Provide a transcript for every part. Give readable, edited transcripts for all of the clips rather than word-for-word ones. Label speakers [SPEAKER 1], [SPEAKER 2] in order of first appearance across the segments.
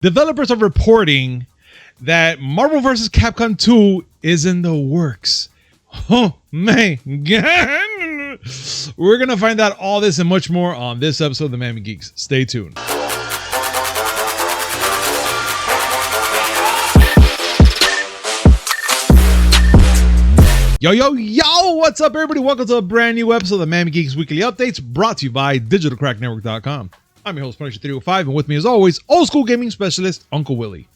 [SPEAKER 1] Developers are reporting that Marvel vs. Capcom 2 is in the works. Oh my god! We're gonna find out all this and much more on this episode of the Miami Geeks. Stay tuned. Yo, what's up, everybody? Welcome to a brand new episode of the Miami Geeks Weekly Updates, brought to you by digitalcracknetwork.com. I'm your host, Punisher 305, and with me, as always, old school gaming specialist, Uncle Willie.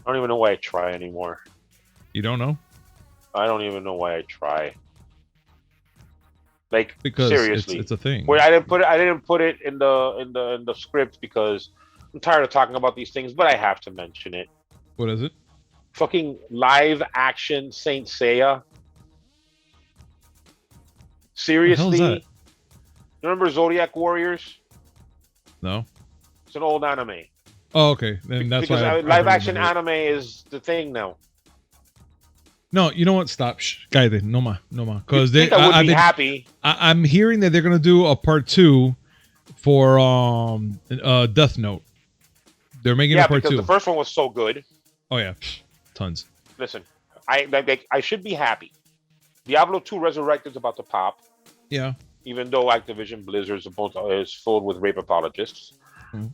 [SPEAKER 2] I don't even know why I try anymore.
[SPEAKER 1] You don't know?
[SPEAKER 2] I don't even know why I try. Like,
[SPEAKER 1] because
[SPEAKER 2] seriously,
[SPEAKER 1] it's a thing.
[SPEAKER 2] Wait, I didn't put it in the script because I'm tired of talking about these things, but I have to mention it.
[SPEAKER 1] What is it?
[SPEAKER 2] Fucking live action Saint Seiya. Seriously?
[SPEAKER 1] What the hell is that?
[SPEAKER 2] Remember Zodiac Warriors?
[SPEAKER 1] No.
[SPEAKER 2] It's an old anime.
[SPEAKER 1] Oh, okay. Then that's
[SPEAKER 2] because
[SPEAKER 1] why
[SPEAKER 2] live action anime is the thing now.
[SPEAKER 1] No, you know what? Stop. Shh. Cállate. No más. Because
[SPEAKER 2] I would be happy.
[SPEAKER 1] I'm hearing that they're gonna do a part 2 for Death Note. They're making a part 2.
[SPEAKER 2] The first one was so good.
[SPEAKER 1] Oh yeah, tons.
[SPEAKER 2] Listen, I should be happy. Diablo 2 Resurrected is about to pop.
[SPEAKER 1] Yeah.
[SPEAKER 2] Even though Activision Blizzard is filled with rape apologists. Mm-hmm.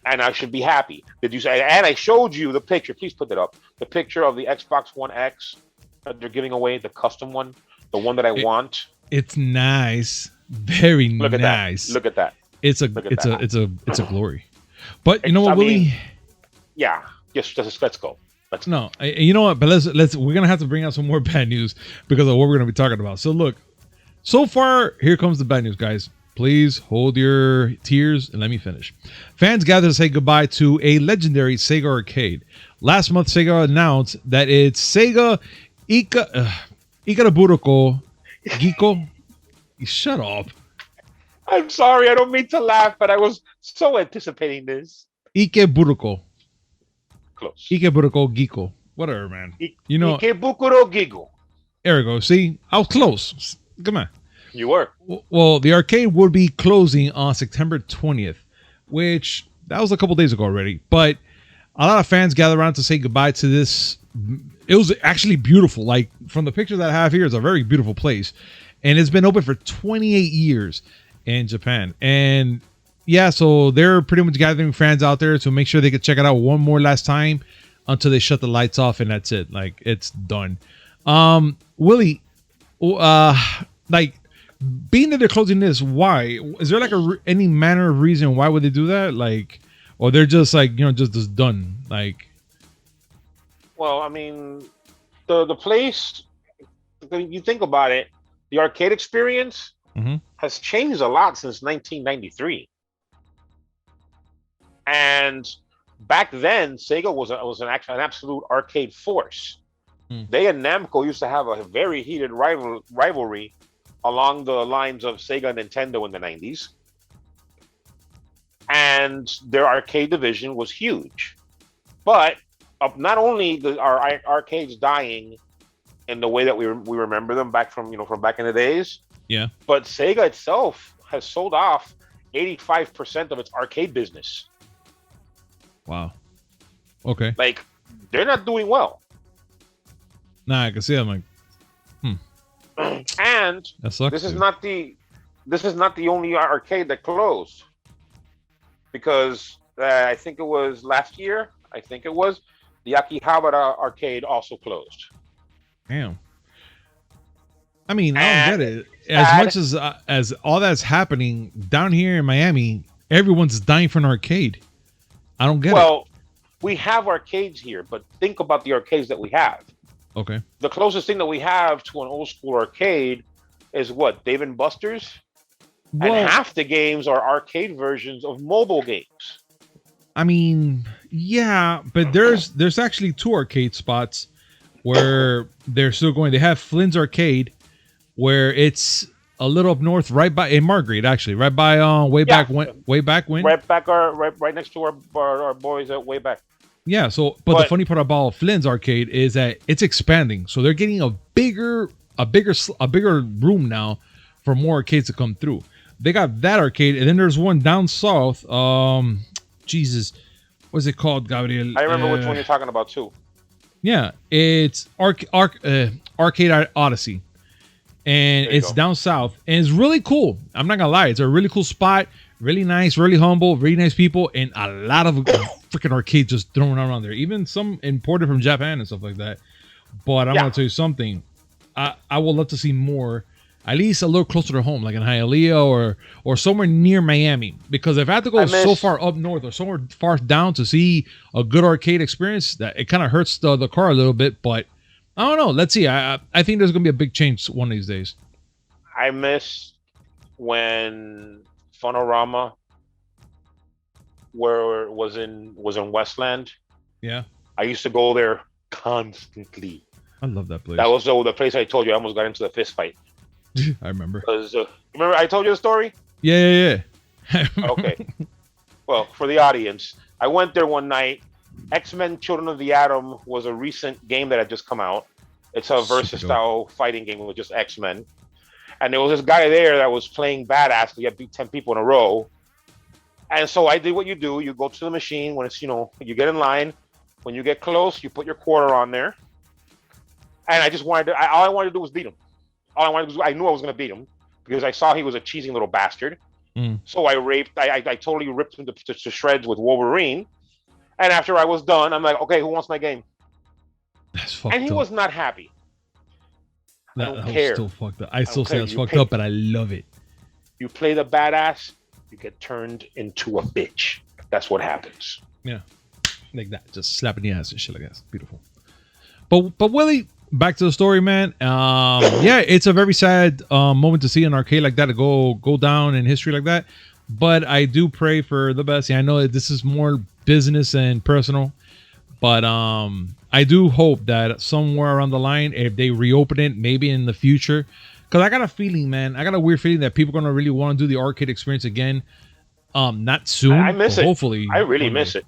[SPEAKER 2] And I should be happy. Did you say? And I showed you the picture. Please put that up. The picture of the Xbox One X that they're giving away, the custom one, the one that I want.
[SPEAKER 1] It's nice, very nice.
[SPEAKER 2] Look at that.
[SPEAKER 1] It's a glory. But you know what, Willie?
[SPEAKER 2] Yeah. Yes. Let's go.
[SPEAKER 1] No, you know what? But we're gonna have to bring out some more bad news because of what we're gonna be talking about. So look, so far here comes the bad news, guys. Please hold your tears and let me finish. Fans gather to say goodbye to a legendary Sega arcade. Last month, Sega announced that its Sega Ikaraburoko Giko. Shut up.
[SPEAKER 2] I'm sorry, I don't mean to laugh, but I was so anticipating this.
[SPEAKER 1] Ikeburoko.
[SPEAKER 2] Close.
[SPEAKER 1] Ikeburoko Giko. Whatever, man. You know.
[SPEAKER 2] Ikebukuro Gigo.
[SPEAKER 1] There we go. See, I was close. Come on.
[SPEAKER 2] You were.
[SPEAKER 1] Well, the arcade would be closing on September 20th, which that was a couple days ago already. But a lot of fans gathered around to say goodbye to this. It was actually beautiful. Like from the picture that I have here, it's a very beautiful place. And it's been open for 28 years in Japan. And yeah, so they're pretty much gathering fans out there to make sure they could check it out one more last time until they shut the lights off, and that's it. Like, it's done. Willie, like, being that they're closing this, why? Is there like any manner of reason why would they do that? Like, or they're just like, you know, just done? Like,
[SPEAKER 2] well, I mean, the place, you think about it, the arcade experience has changed a lot since 1993. And back then, Sega was an absolute arcade force. They and Namco used to have a very heated rivalry along the lines of Sega and Nintendo in the 90s. And their arcade division was huge. But not only are arcades dying in the way that we remember them back from back in the days,
[SPEAKER 1] yeah,
[SPEAKER 2] but Sega itself has sold off 85% of its arcade business.
[SPEAKER 1] Wow. Okay.
[SPEAKER 2] Like, they're not doing well.
[SPEAKER 1] Nah, I can see. I'm like,
[SPEAKER 2] and
[SPEAKER 1] that sucks,
[SPEAKER 2] this is not the only arcade that closed, because I think it was last year. I think it was the Akihabara arcade also closed.
[SPEAKER 1] Damn. I mean, I don't get it. As much as all that's happening down here in Miami, everyone's dying for an arcade. I don't get it.
[SPEAKER 2] Well, we have arcades here, but think about the arcades that we have.
[SPEAKER 1] Okay.
[SPEAKER 2] The closest thing that we have to an old school arcade is what? Dave and Buster's? Well, and half the games are arcade versions of mobile games.
[SPEAKER 1] I mean, yeah, but there's actually 2 arcade spots where they're still going. They have Flynn's Arcade, where it's a little up north, right by Margate, actually, right by way back when.
[SPEAKER 2] Right next to our boys at Way Back.
[SPEAKER 1] Yeah. So, but the funny part about Flynn's Arcade is that it's expanding, so they're getting a bigger room now for more arcades to come through. They got that arcade, and then there's one down south. Jesus, What's it called, Gabriel?
[SPEAKER 2] I remember which one you're talking about too.
[SPEAKER 1] Yeah, it's Arcade Odyssey, and it's down south, and it's really cool. I'm not gonna lie, it's a really cool spot, really nice, really humble, really nice people, and a lot of freaking arcades just thrown around there. Even some imported from Japan and stuff like that. But I'm gonna tell you something. I would love to see more, at least a little closer to home, like in Hialeah or somewhere near Miami. Because if I have to go so far up north or somewhere far down to see a good arcade experience, that it kind of hurts the car a little bit. But I don't know. Let's see. I think there's gonna be a big change one of these days.
[SPEAKER 2] I miss when Funorama was in Westland.
[SPEAKER 1] Yeah.
[SPEAKER 2] I used to go there constantly.
[SPEAKER 1] I love that place.
[SPEAKER 2] That was the place I told you I almost got into the fist fight.
[SPEAKER 1] I remember.
[SPEAKER 2] Remember I told you the story?
[SPEAKER 1] Yeah.
[SPEAKER 2] Okay. Well, for the audience, I went there one night. X-Men Children of the Atom was a recent game that had just come out. It's a versus-style fighting game with just X-Men. And there was this guy there that was playing badass. He had beat 10 people in a row. And so I did what you do. You go to the machine when it's, you get in line. When you get close, you put your quarter on there. And I just wanted to, all I wanted to do was beat him. I knew I was going to beat him because I saw he was a cheesy little bastard. So I totally ripped him to shreds with Wolverine. And after I was done, I'm like, okay, who wants my game?
[SPEAKER 1] That's fucked up.
[SPEAKER 2] And he was not happy.
[SPEAKER 1] I don't care. Still fucked up. I still say it's fucked up, but I love it.
[SPEAKER 2] You play the badass, you get turned into a bitch. That's what happens.
[SPEAKER 1] Yeah. Like that. Just slapping the ass and shit like that. Beautiful. But Willie, back to the story, man. Yeah, it's a very sad moment to see an arcade like that to go down in history like that. But I do pray for the best. Yeah, I know that this is more business and personal, but I do hope that somewhere around the line, if they reopen it, maybe in the future, because I got a feeling, man. I got a weird feeling that people are gonna really want to do the arcade experience again. Not soon.
[SPEAKER 2] I miss it.
[SPEAKER 1] Hopefully,
[SPEAKER 2] I really miss it.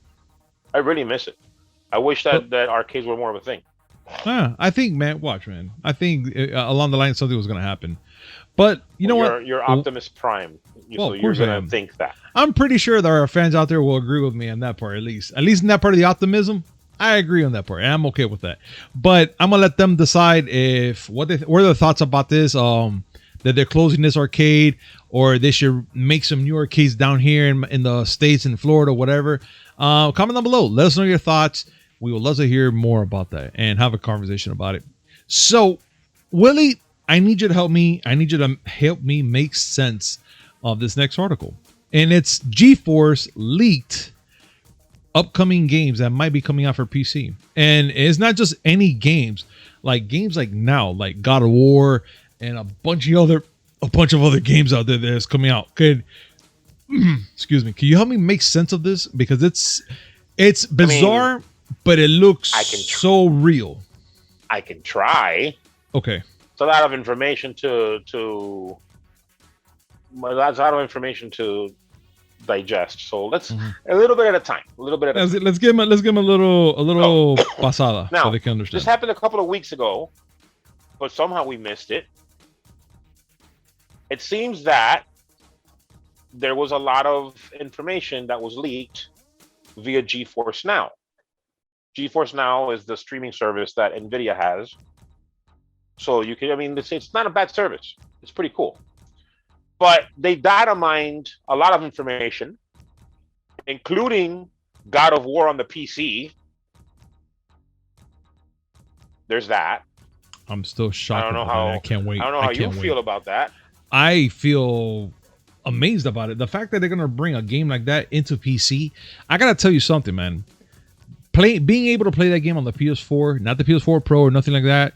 [SPEAKER 2] I really miss it. I wish that arcades were more of a thing.
[SPEAKER 1] I think, man. Watch, man. I think along the line something was gonna happen. But you know what?
[SPEAKER 2] You're Optimus Prime. So you're going to think that.
[SPEAKER 1] I'm pretty sure that our fans out there will agree with me on that part, at least. At least in that part of the optimism, I agree on that part. And I'm okay with that. But I'm going to let them decide what are their thoughts about this, that they're closing this arcade, or they should make some new arcades down here in the States, in Florida, whatever. Comment down below. Let us know your thoughts. We would love to hear more about that and have a conversation about it. So, Willie, I need you to help me. I need you to help me make sense of this next article. And it's GeForce leaked upcoming games that might be coming out for PC. And it's not just any games like now, like God of War and a bunch of other games out there that's coming out. Excuse me. Can you help me make sense of this? Because it's bizarre, but it looks so real.
[SPEAKER 2] I can try.
[SPEAKER 1] Okay.
[SPEAKER 2] It's a lot of information to digest. So let's a little bit at a time.
[SPEAKER 1] Let's give him a little pasada
[SPEAKER 2] now,
[SPEAKER 1] so they can understand.
[SPEAKER 2] This happened a couple of weeks ago, but somehow we missed it. It seems that there was a lot of information that was leaked via GeForce Now. GeForce Now is the streaming service that NVIDIA has. So you can, it's not a bad service. It's pretty cool. But they data mined a lot of information, including God of War on the PC. There's that.
[SPEAKER 1] I'm still shocked. I can't wait.
[SPEAKER 2] I don't know how you feel about that.
[SPEAKER 1] I feel amazed about it. The fact that they're going to bring a game like that into PC. I got to tell you something, man. Being able to play that game on the PS4, not the PS4 Pro or nothing like that,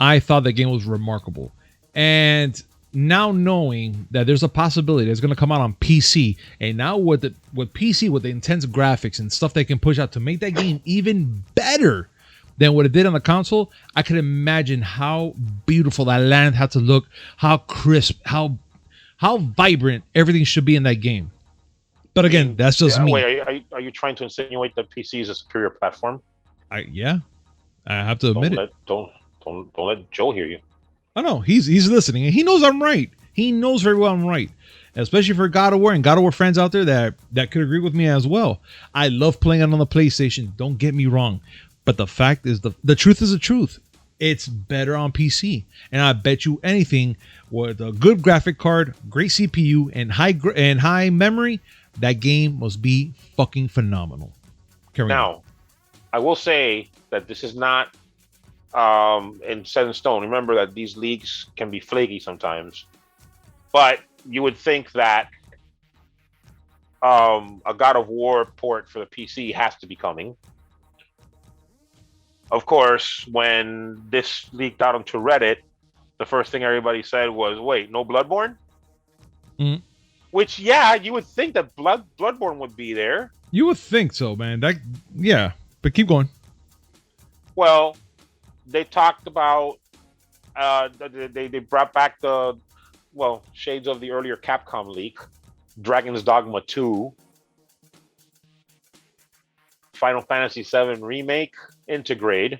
[SPEAKER 1] I thought that game was remarkable. And now knowing that there's a possibility it's going to come out on PC, and now with PC, with the intense graphics and stuff they can push out to make that game even better than what it did on the console, I could imagine how beautiful that land had to look, how crisp, how vibrant everything should be in that game. But again, that's just me.
[SPEAKER 2] Wait, are you trying to insinuate that PC is a superior platform?
[SPEAKER 1] I have to admit it.
[SPEAKER 2] Don't let Joe hear you.
[SPEAKER 1] I know he's listening, and he knows I'm right. He knows very well I'm right. especially for God of War and God of War fans out there that could agree with me as well. I love playing it on the PlayStation. Don't get me wrong, but the fact is the truth is the truth. It's better on PC, and I bet you anything with a good graphic card, great CPU, and high memory, that game must be fucking phenomenal.
[SPEAKER 2] Now, I will say that this is not in set in stone. Remember that these leaks can be flaky sometimes, but you would think that a God of War port for the PC has to be coming. Of course, when this leaked out onto Reddit, the first thing everybody said was, "Wait, no Bloodborne?"
[SPEAKER 1] Mm.
[SPEAKER 2] Which, yeah, you would think that Bloodborne would be there.
[SPEAKER 1] You would think so, man. Yeah, but keep going.
[SPEAKER 2] Well, they talked about they brought back the shades of the earlier Capcom leak, Dragon's Dogma 2, Final Fantasy VII Remake, Integrate,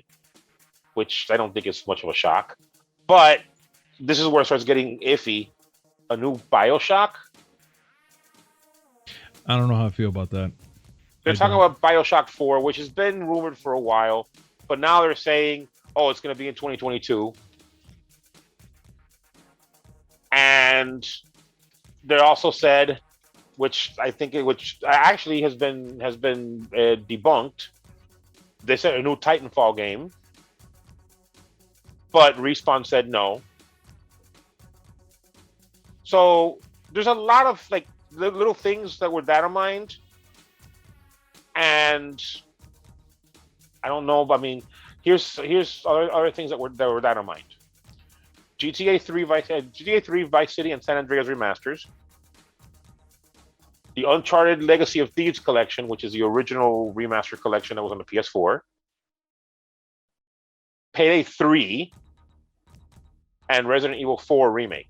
[SPEAKER 2] which I don't think is much of a shock. But this is where it starts getting iffy. A new BioShock?
[SPEAKER 1] I don't know how I feel about that.
[SPEAKER 2] They're talking about BioShock 4, which has been rumored for a while, but now they're saying, oh, it's going to be in 2022. And they also said, which actually has been debunked. They said a new Titanfall game, but Respawn said no. So there's a lot of like little things that were data-mined, and I don't know. But I mean, here's other things that were data-mined. GTA 3 Vice City and San Andreas remasters. The Uncharted Legacy of Thieves collection, which is the original remaster collection that was on the PS4. Payday 3 and Resident Evil 4 remake.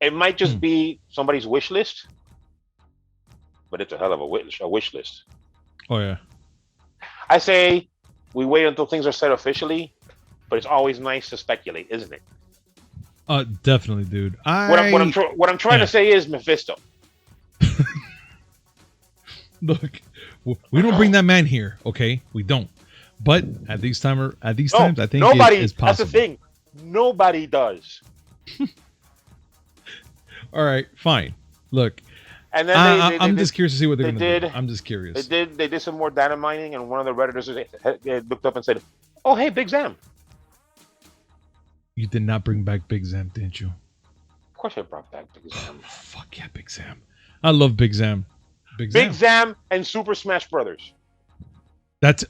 [SPEAKER 2] It might just be somebody's wish list, but it's a hell of a wish list.
[SPEAKER 1] Oh, yeah.
[SPEAKER 2] I say we wait until things are said officially, but it's always nice to speculate, isn't it?
[SPEAKER 1] Definitely, dude.
[SPEAKER 2] What I'm trying to say is Mephisto.
[SPEAKER 1] Look, we don't bring that man here, okay? We don't. But at these times, I think
[SPEAKER 2] nobody.
[SPEAKER 1] It's possible.
[SPEAKER 2] That's the thing. Nobody does.
[SPEAKER 1] All right, fine. Look,
[SPEAKER 2] and then
[SPEAKER 1] I'm just curious to see what they're going to do. I'm just curious.
[SPEAKER 2] They did some more data mining, and one of the Redditors looked up and said, "Oh, hey, Big Zam."
[SPEAKER 1] You did not bring back Big Zam, didn't you?
[SPEAKER 2] Of course I brought back Big Zam.
[SPEAKER 1] Oh, fuck yeah, Big Zam. I love Big Zam.
[SPEAKER 2] Big Zam and Super Smash Brothers.
[SPEAKER 1] That's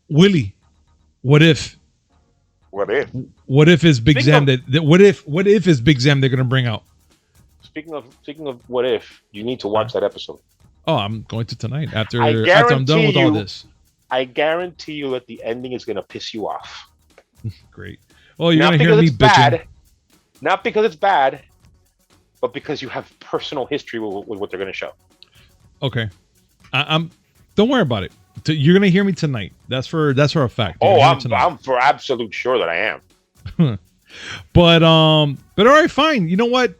[SPEAKER 1] Willie. What if?
[SPEAKER 2] What if?
[SPEAKER 1] What if it's Big Zam what if it's Big Zam they're gonna bring out?
[SPEAKER 2] Speaking of what if, you need to watch that episode.
[SPEAKER 1] Oh, I'm going to tonight after I'm done with all this.
[SPEAKER 2] I guarantee you that the ending is gonna piss you off.
[SPEAKER 1] Great. Well, you're going to hear me bitching.
[SPEAKER 2] Not because it's bad, but because you have personal history with what they're going to show.
[SPEAKER 1] Okay. Don't worry about it. You're going to hear me tonight. That's for a fact.
[SPEAKER 2] I'm for absolute sure that I am.
[SPEAKER 1] But all right, fine. You know what?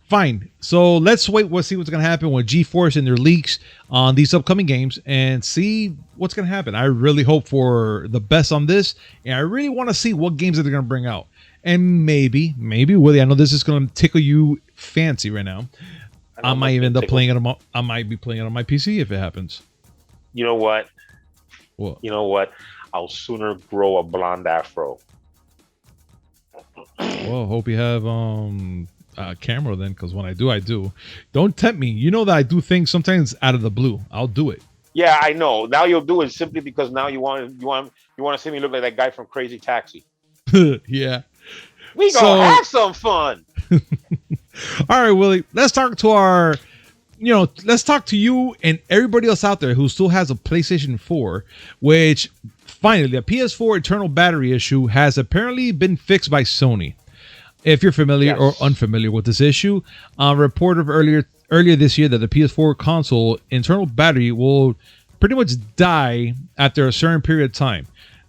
[SPEAKER 1] Fine. So let's see what's going to happen with GeForce and their leaks on these upcoming games and see what's going to happen. I really hope for the best on this, and I really want to see what games that they're going to bring out. And maybe, Willie, I know this is going to tickle you fancy right now. I might even end up playing it. I might be playing it on my PC if it happens.
[SPEAKER 2] You know what?
[SPEAKER 1] What?
[SPEAKER 2] You know what? I'll sooner grow a blonde afro.
[SPEAKER 1] Well, hope you have camera then, because when I do. Don't tempt me. You know that I do things sometimes out of the blue. I'll do it.
[SPEAKER 2] Yeah, I know. Now you'll do it simply because now you want to see me look like that guy from Crazy Taxi.
[SPEAKER 1] Yeah.
[SPEAKER 2] We gonna have some fun.
[SPEAKER 1] All right, Willie. Let's talk to you and everybody else out there who still has a PlayStation 4, which finally the PS4 internal battery issue has apparently been fixed by Sony. If you're familiar or unfamiliar with this issue, reported earlier this year that the PS4 console internal battery will pretty much die after a certain period of time.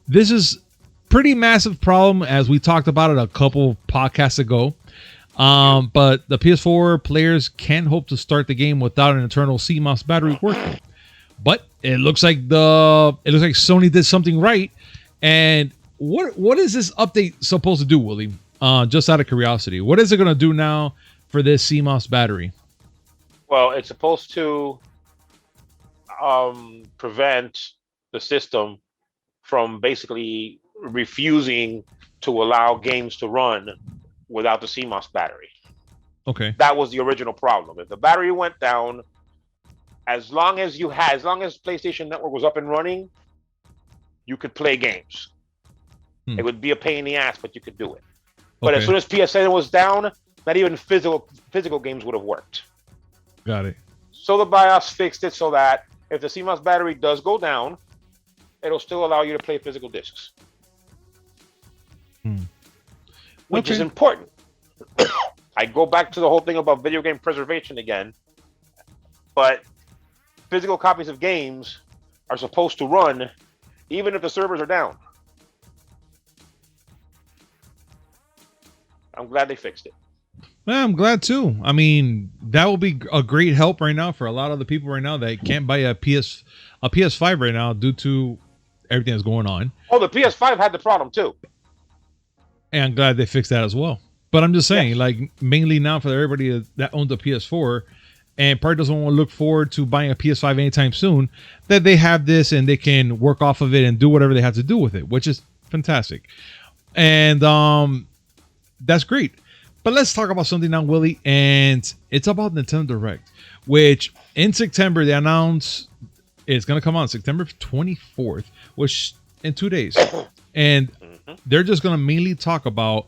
[SPEAKER 1] This is pretty massive problem, as we talked about it a couple podcasts ago. But the PS4 players can hope to start the game without an internal CMOS battery working. But it looks like Sony did something right. And what is this update supposed to do, Willie? Just out of curiosity, what is it going to do now for this CMOS battery?
[SPEAKER 2] Well, it's supposed to prevent the system from basically refusing to allow games to run without the CMOS battery.
[SPEAKER 1] Okay.
[SPEAKER 2] That was the original problem. If the battery went down, as long as PlayStation Network was up and running, you could play games. It would be a pain in the ass, but you could do it. But as soon as PSN was down, not even physical games would have worked.
[SPEAKER 1] Got it.
[SPEAKER 2] So the BIOS fixed it so that if the CMOS battery does go down, it'll still allow you to play physical discs. Which is important. I go back to the whole thing about video game preservation again, but physical copies of games are supposed to run even if the servers are down. I'm glad they fixed it.
[SPEAKER 1] Yeah, I'm glad too. I mean, that will be a great help right now for a lot of the people right now that can't buy a PS5 right now due to everything that's going on.
[SPEAKER 2] Oh, the PS5 had the problem too.
[SPEAKER 1] And I'm glad they fixed that as well. But I'm just saying, like, mainly now for everybody that owns a PS4 and probably doesn't want to look forward to buying a PS5 anytime soon, that they have this and they can work off of it and do whatever they have to do with it, which is fantastic. And that's great. But let's talk about something now, Willie, and it's about Nintendo Direct, which in September they announced it's going to come out September 24th, which in 2 days. And they're just going to mainly talk about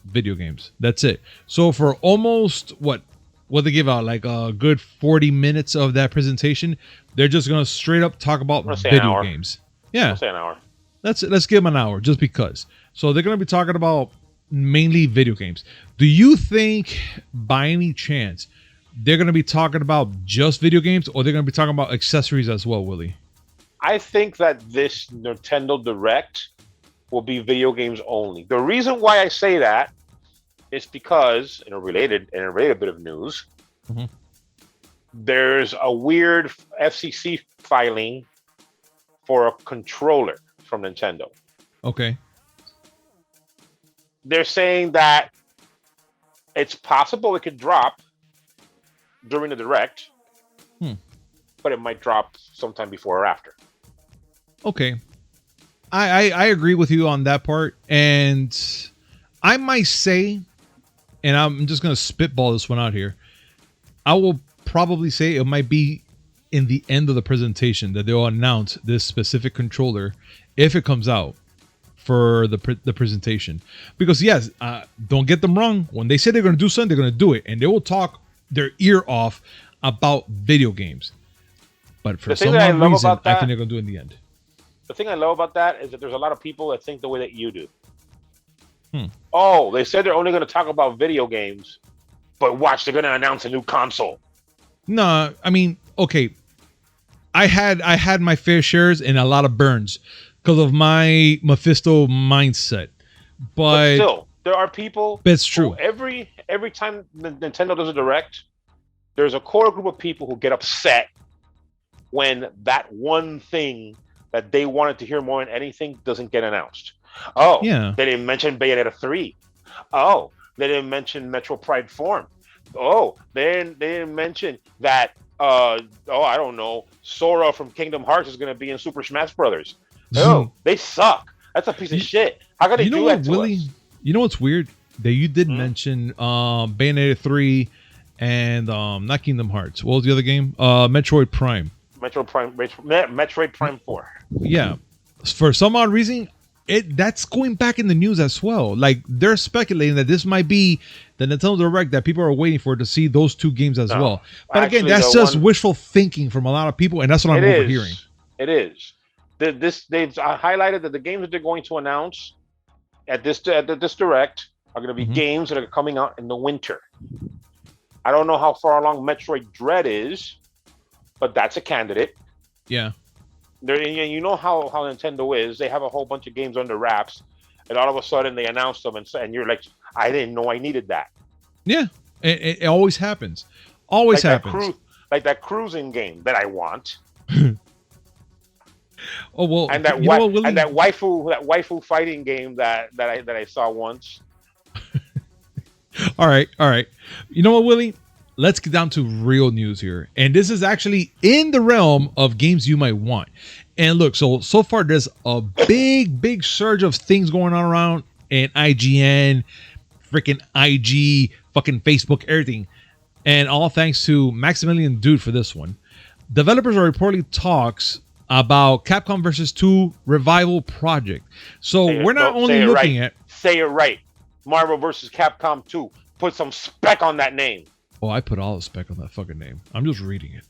[SPEAKER 1] video games. That's it. So for almost what they give out, like a good 40 minutes of that presentation, they're just going to straight up talk about video games. Yeah.
[SPEAKER 2] Let's say an hour.
[SPEAKER 1] Let's give them an hour just because. So they're going to be talking about mainly video games. Do you think by any chance they're going to be talking about just video games, or they're going to be talking about accessories as well, Willie?
[SPEAKER 2] I think that this Nintendo Direct will be video games only. The reason why I say that is because, in a related bit of news, there's a weird FCC filing for a controller from Nintendo.
[SPEAKER 1] Okay.
[SPEAKER 2] They're saying that it's possible it could drop during the Direct, but it might drop sometime before or after.
[SPEAKER 1] Okay. I agree with you on that part. And I might say, and I'm just going to spitball this one out here, I will probably say it might be in the end of the presentation that they'll announce this specific controller if it comes out for the presentation. Because yes, don't get them wrong. When they say they're going to do something, they're going to do it. And they will talk their ear off about video games. But for some reason, I think they're going to do it in the end.
[SPEAKER 2] The thing I love about that is that there's a lot of people that think the way that you do. Oh, they said they're only going to talk about video games, but watch, they're going to announce a new console.
[SPEAKER 1] No, I mean, okay. I had my fair shares and a lot of burns because of my Mephisto mindset. But
[SPEAKER 2] still, there are people.
[SPEAKER 1] That's true.
[SPEAKER 2] Every time Nintendo does a Direct, there's a core group of people who get upset when that one thing that they wanted to hear more than anything doesn't get announced. Oh, yeah. They didn't mention Bayonetta 3. Oh, they didn't mention Metro Prime 4. Oh, they didn't mention that, I don't know, Sora from Kingdom Hearts is going to be in Super Smash Brothers. Oh, they suck. That's a piece of shit. How could they do that to us?
[SPEAKER 1] You know what's weird? That you did mention Bayonetta 3 and not Kingdom Hearts. What was the other game? Metroid Prime.
[SPEAKER 2] Metroid Prime 4.
[SPEAKER 1] Yeah. For some odd reason, that's going back in the news as well. Like, they're speculating that this might be the Nintendo Direct that people are waiting for to see those two games as well. But actually, again, that's just wishful thinking from a lot of people, and that's what I'm overhearing.
[SPEAKER 2] It is. They've highlighted that the games that they're going to announce at this Direct are going to be games that are coming out in the winter. I don't know how far along Metroid Dread is, but that's a candidate.
[SPEAKER 1] Yeah.
[SPEAKER 2] You know how Nintendo is. They have a whole bunch of games under wraps, and all of a sudden they announce them, and you're like, I didn't know I needed that.
[SPEAKER 1] Yeah, it always happens. Always happens.
[SPEAKER 2] Like that cruising game that I want.
[SPEAKER 1] Oh well,
[SPEAKER 2] and that
[SPEAKER 1] you know what, Willie?
[SPEAKER 2] and that waifu fighting game that I saw once.
[SPEAKER 1] All right. You know what, Willie? Let's get down to real news here. And this is actually in the realm of games you might want. And look, so far there's a big surge of things going on around in IGN, freaking IG, fucking Facebook, everything. And all thanks to Maximilian Dude for this one. Developers are reportedly talks about Capcom vs. 2 revival project. So we're not only looking at...
[SPEAKER 2] Say it right. Marvel vs. Capcom 2. Put some spec on that name.
[SPEAKER 1] Oh, I put all the spec on that fucking name. I'm just reading it.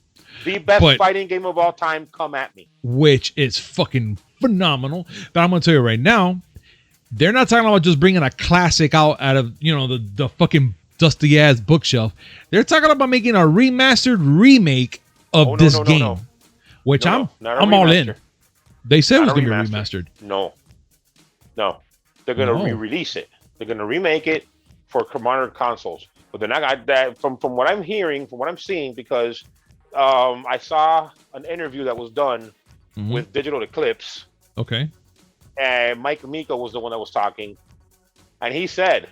[SPEAKER 2] The best fighting game of all time, come at me.
[SPEAKER 1] Which is fucking phenomenal. But I'm going to tell you right now, they're not talking about just bringing a classic out of, the fucking dusty ass bookshelf. They're talking about making a remastered remake of this game. No. Which I'm all in. They said it was going to be remastered.
[SPEAKER 2] No. They're going to re-release it. They're going to remake it for modern consoles. But they're not that from what I'm hearing, from what I'm seeing, because I saw an interview that was done with Digital Eclipse.
[SPEAKER 1] Okay.
[SPEAKER 2] And Mike Miko was the one that was talking. And he said,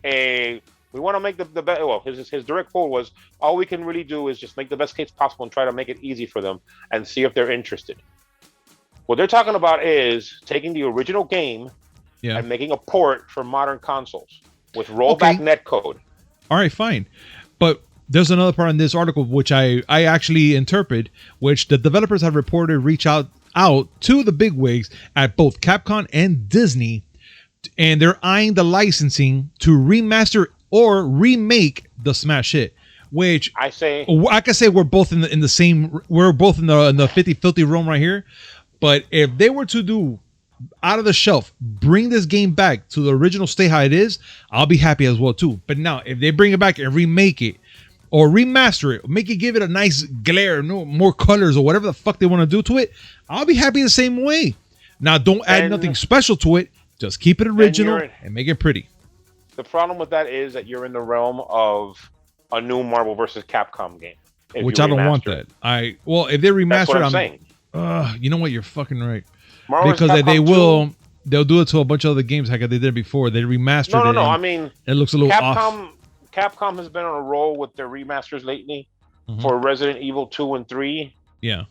[SPEAKER 2] we want to make the best. Well, his direct quote was, all we can really do is just make the best case possible and try to make it easy for them and see if they're interested. What they're talking about is taking the original game and making a port for modern consoles with rollback netcode.
[SPEAKER 1] All right, fine. But there's another part in this article which I actually interpret, which the developers have reported reach out to the bigwigs at both Capcom and Disney, and they're eyeing the licensing to remaster or remake the smash hit. Which I can say we're both in the same. We're both in the 50-50 realm right here. But if they were to do out of the shelf, bring this game back to the original state how it is, I'll be happy as well too. But now, if they bring it back and remake it or remaster it, give it a nice glare, more colors or whatever the fuck they want to do to it, I'll be happy the same way. Now, don't add nothing special to it. Just keep it original and make it pretty.
[SPEAKER 2] The problem with that is that you're in the realm of a new Marvel vs. Capcom game,
[SPEAKER 1] which I don't want that. If they remaster,
[SPEAKER 2] that's what I'm saying.
[SPEAKER 1] You know what? You're fucking right.
[SPEAKER 2] Marvel
[SPEAKER 1] because they'll do it to a bunch of other games like they did before. They remastered it.
[SPEAKER 2] No. I mean,
[SPEAKER 1] it looks a little off.
[SPEAKER 2] Capcom has been on a roll with their remasters lately for Resident Evil 2 and 3.
[SPEAKER 1] Yeah.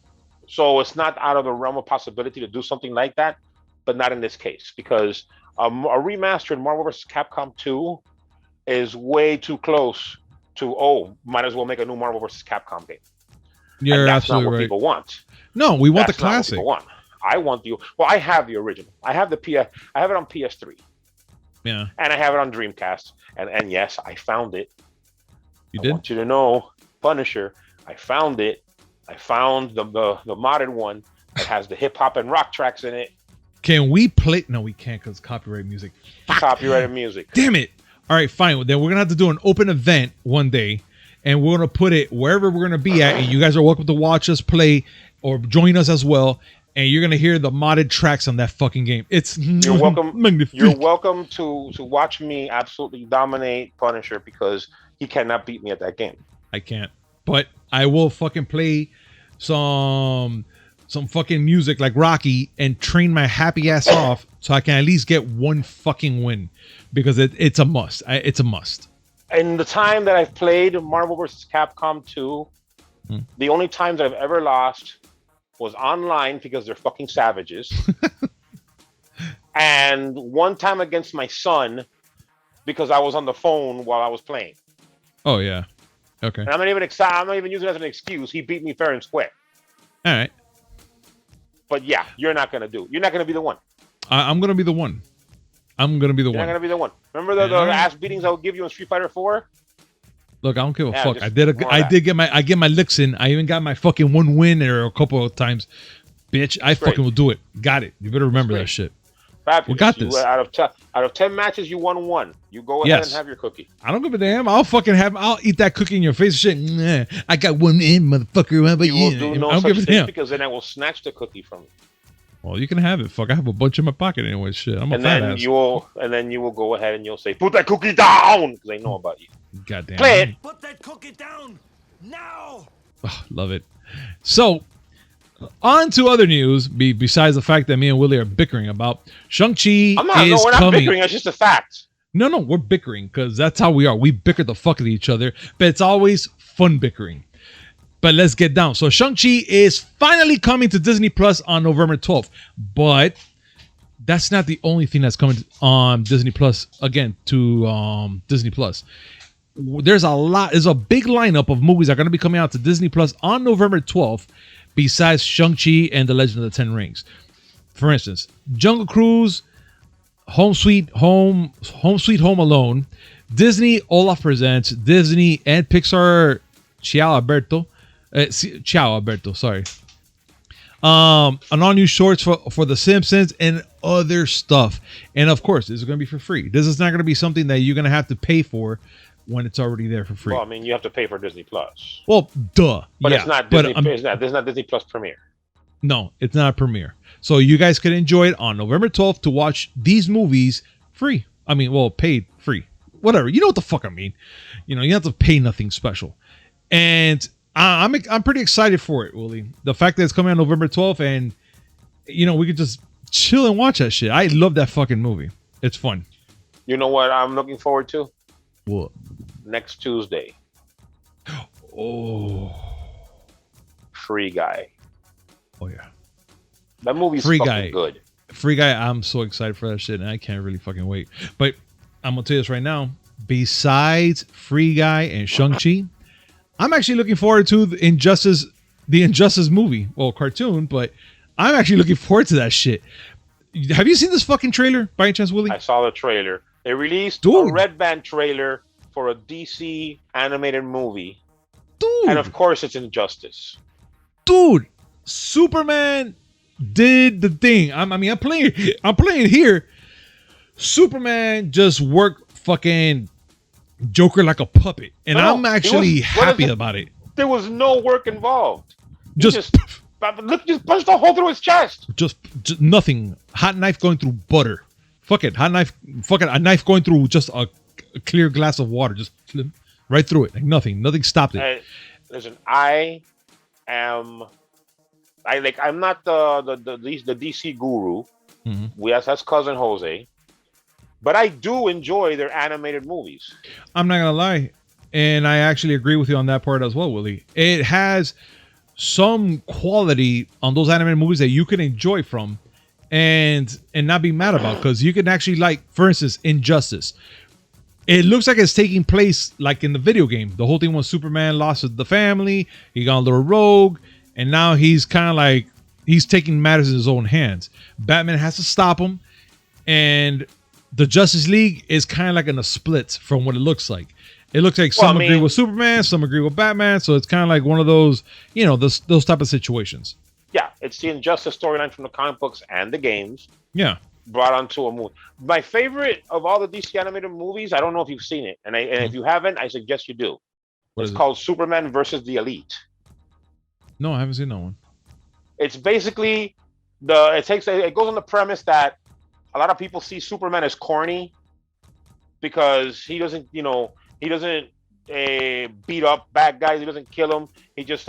[SPEAKER 2] So it's not out of the realm of possibility to do something like that, but not in this case because a remastered Marvel vs. Capcom 2 is way too close to might as well make a new Marvel vs. Capcom game.
[SPEAKER 1] You're
[SPEAKER 2] and that's
[SPEAKER 1] absolutely
[SPEAKER 2] not what
[SPEAKER 1] right.
[SPEAKER 2] people want.
[SPEAKER 1] No, we want the classic.
[SPEAKER 2] I want I have the original. I have I have it on PS3.
[SPEAKER 1] Yeah.
[SPEAKER 2] And I have it on Dreamcast. And yes, I found it.
[SPEAKER 1] You did?
[SPEAKER 2] I want you to know, Punisher, I found it. I found the modded one that has the hip hop and rock tracks in it.
[SPEAKER 1] Can we play? No, we can't because copyright music.
[SPEAKER 2] Copyrighted music.
[SPEAKER 1] Damn it. All right, fine. Then we're going to have to do an open event one day. And we're going to put it wherever we're going to be at. And you guys are welcome to watch us play or join us as well. And you're going to hear the modded tracks on that fucking game. You're
[SPEAKER 2] welcome.
[SPEAKER 1] Magnifique.
[SPEAKER 2] You're welcome to watch me absolutely dominate Punisher because he cannot beat me at that game.
[SPEAKER 1] I can't. But I will fucking play some fucking music like Rocky and train my happy ass off so I can at least get one fucking win because it's a must. It's a must.
[SPEAKER 2] In the time that I've played Marvel vs. Capcom 2, the only times that I've ever lost was online because they're fucking savages. And one time against my son because I was on the phone while I was playing.
[SPEAKER 1] Oh, yeah. Okay.
[SPEAKER 2] And I'm not even using it as an excuse. He beat me fair and square.
[SPEAKER 1] All right.
[SPEAKER 2] But yeah, you're not going to be the one.
[SPEAKER 1] I'm going to be the one. You're not going
[SPEAKER 2] to be the one. Remember the ass beatings I would give you in Street Fighter 4?
[SPEAKER 1] Look, I don't give a fuck. I get my licks in. I even got my fucking one win or a couple of times. Bitch, I fucking will do it. Got it. You better remember that shit.
[SPEAKER 2] Fabulous.
[SPEAKER 1] We got this.
[SPEAKER 2] Out of 10 matches, you won 1. You go ahead and have your cookie.
[SPEAKER 1] I don't give a damn. I'll eat that cookie in your face. Shit. Nah, I got one in, motherfucker. How about you?
[SPEAKER 2] You will do no such thing because then I will snatch the cookie from you.
[SPEAKER 1] Well, you can have it. Fuck, I have a bunch in my pocket anyway. Shit, I'm a fat ass.
[SPEAKER 2] And then you will go ahead and you'll say, "Put that cookie down," because they know about you.
[SPEAKER 1] Goddamn.
[SPEAKER 2] Play it.
[SPEAKER 3] Put that cookie down now.
[SPEAKER 1] Oh, love it. So, on to other news. Besides the fact that me and Willie are bickering about Shang-Chi
[SPEAKER 2] I'm not.
[SPEAKER 1] is
[SPEAKER 2] No, we're not
[SPEAKER 1] coming.
[SPEAKER 2] bickering. That's just a fact.
[SPEAKER 1] No, we're bickering because that's how we are. We bicker the fuck at each other, but it's always fun bickering. But let's get down. So Shang-Chi is finally coming to Disney Plus on November 12th. But that's not the only thing that's coming on Disney Plus again to Disney Plus. There's a big lineup of movies that are going to be coming out to Disney Plus on November 12th besides Shang-Chi and The Legend of the Ten Rings. For instance, Jungle Cruise, Home Sweet Home Alone, Disney Olaf Presents, Disney and Pixar Ciao Alberto, sorry. An all new shorts for The Simpsons and other stuff. And of course, this is going to be for free. This is not going to be something that you're going to have to pay for when it's already there for free.
[SPEAKER 2] Well, I mean, you have to pay for Disney Plus.
[SPEAKER 1] Well, duh.
[SPEAKER 2] But
[SPEAKER 1] yeah,
[SPEAKER 2] it's not Disney.
[SPEAKER 1] but,
[SPEAKER 2] It's not Disney Plus Premiere.
[SPEAKER 1] No, it's not a premiere. So you guys can enjoy it on November 12th to watch these movies free. I mean, well, paid free. Whatever. You know what the fuck I mean. You know, you have to pay nothing special. And I'm pretty excited for it, Willie. The fact that it's coming on November 12th and, you know, we could just chill and watch that shit. I love that fucking movie. It's fun.
[SPEAKER 2] You know what I'm looking forward to?
[SPEAKER 1] What?
[SPEAKER 2] Next Tuesday.
[SPEAKER 1] Oh.
[SPEAKER 2] Free Guy.
[SPEAKER 1] Oh, yeah.
[SPEAKER 2] That movie's
[SPEAKER 1] Free
[SPEAKER 2] fucking
[SPEAKER 1] Guy.
[SPEAKER 2] good.
[SPEAKER 1] Free Guy, I'm so excited for that shit, and I can't really fucking wait. But I'm going to tell you this right now. Besides Free Guy and Shang-Chi, I'm actually looking forward to the Injustice movie. Well, cartoon, but I'm actually looking forward to that shit. Have you seen this fucking trailer by any chance, Willie?
[SPEAKER 2] I saw the trailer. They released
[SPEAKER 1] Dude.
[SPEAKER 2] a red band trailer for a DC animated movie.
[SPEAKER 1] Dude.
[SPEAKER 2] And of course it's Injustice.
[SPEAKER 1] Dude, Superman did the thing. I'm playing here. Superman just worked fucking Joker like a puppet, and
[SPEAKER 2] No,
[SPEAKER 1] I'm actually happy about it.
[SPEAKER 2] There was no work involved. He
[SPEAKER 1] Just
[SPEAKER 2] punched a hole through his chest.
[SPEAKER 1] just nothing. Hot knife going through butter. Fuck it. Hot knife. Fuck it. A knife going through just a clear glass of water. Just right through it. Like nothing. Nothing stopped it.
[SPEAKER 2] Listen, I'm not the DC guru.
[SPEAKER 1] Mm-hmm.
[SPEAKER 2] Yes, that's cousin Jose. But I do enjoy their animated movies.
[SPEAKER 1] I'm not gonna lie, and I actually agree with you on that part as well, Willie. It has some quality on those animated movies that you can enjoy from, and not be mad about, because you can actually, like, for instance, Injustice. It looks like it's taking place like in the video game. The whole thing was Superman lost the family, he got a little rogue, and now he's kind of like he's taking matters in his own hands. Batman has to stop him, and the Justice League is kind of like in a split from what it looks like. It looks like some agree with Superman, some agree with Batman, so it's kind of like one of those, you know, those type of situations.
[SPEAKER 2] Yeah, it's the Injustice storyline from the comic books and the games.
[SPEAKER 1] Yeah.
[SPEAKER 2] Brought onto a movie. My favorite of all the DC animated movies, I don't know if you've seen it, and if you haven't, I suggest you do. It's called Superman versus the Elite.
[SPEAKER 1] No, I haven't seen that one.
[SPEAKER 2] It's basically it goes on the premise that a lot of people see Superman as corny because he doesn't beat up bad guys, he doesn't kill them, he just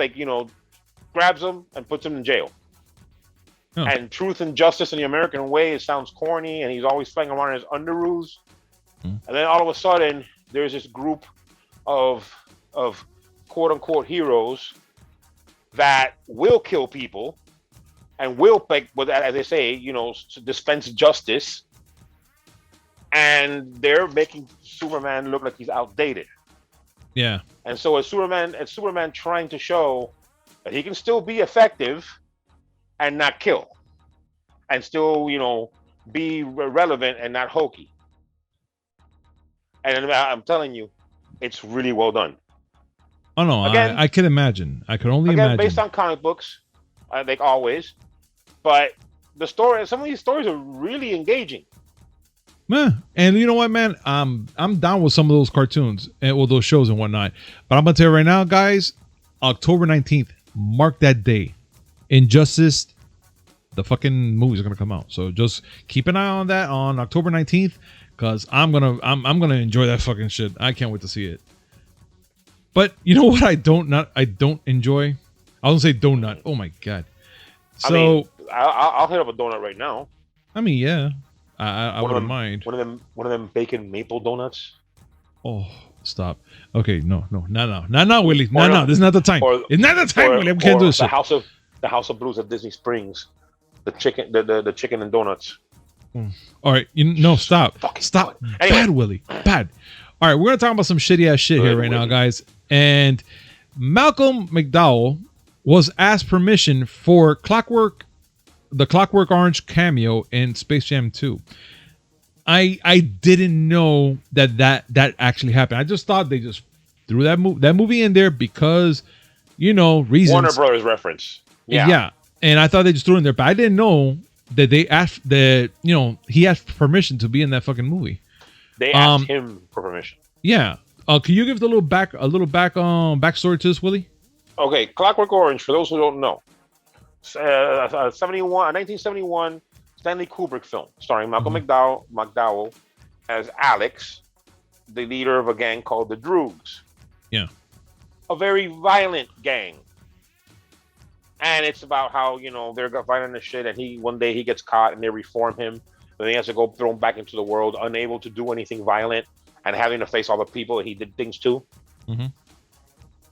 [SPEAKER 2] grabs them and puts them in jail. Oh. And truth and justice in the American way, it sounds corny, and he's always fighting around in his underoos. And then all of a sudden, there's this group of quote unquote heroes that will kill people and will, as they say, dispense justice. And they're making Superman look like he's outdated.
[SPEAKER 1] Yeah.
[SPEAKER 2] And so it's Superman trying to show that he can still be effective and not kill, and still, be relevant and not hokey. And I'm telling you, it's really well done.
[SPEAKER 1] Oh no, again, I can imagine. I can only imagine.
[SPEAKER 2] Based on comic books, like always, but some of these stories are really engaging.
[SPEAKER 1] Man, and you know what, man? I'm down with some of those cartoons and those shows and whatnot. But I'm gonna tell you right now, guys, October 19th, mark that day. Injustice, the fucking movies are gonna come out. So just keep an eye on that on October 19th, because I'm gonna enjoy that fucking shit. I can't wait to see it. But you know what? I don't enjoy. I don't say donut. Oh my god. So
[SPEAKER 2] I mean, I'll hit up a donut right now.
[SPEAKER 1] I mean, yeah, I wouldn't mind.
[SPEAKER 2] One of them bacon maple donuts.
[SPEAKER 1] Oh, stop. Okay, no, Willie. No. This is not the time. It's not the time, Willie. We can't do this shit.
[SPEAKER 2] The House of Blues at Disney Springs. The chicken and donuts.
[SPEAKER 1] All right, stop. Stop.
[SPEAKER 2] Anyway.
[SPEAKER 1] Bad, Willie. Bad. All right, we're gonna talk about some shitty ass shit here right now, guys. And Malcolm McDowell was asked permission for the Clockwork Orange cameo in Space Jam 2. I didn't know that actually happened. I just thought they just threw that movie in there because, reasons.
[SPEAKER 2] Warner Brothers reference.
[SPEAKER 1] Yeah. And I thought they just threw it in there, but I didn't know that they asked he asked permission to be in that fucking movie.
[SPEAKER 2] They asked him for permission.
[SPEAKER 1] Yeah. Can you give the backstory to this, Willie?
[SPEAKER 2] Okay, Clockwork Orange, for those who don't know, 1971 Stanley Kubrick film starring Malcolm McDowell as Alex, the leader of a gang called the Droogs.
[SPEAKER 1] Yeah.
[SPEAKER 2] A very violent gang. And it's about how, they're violent and shit, and one day he gets caught and they reform him. Then he has to go thrown back into the world, unable to do anything violent and having to face all the people that he did things to.
[SPEAKER 1] Mm-hmm.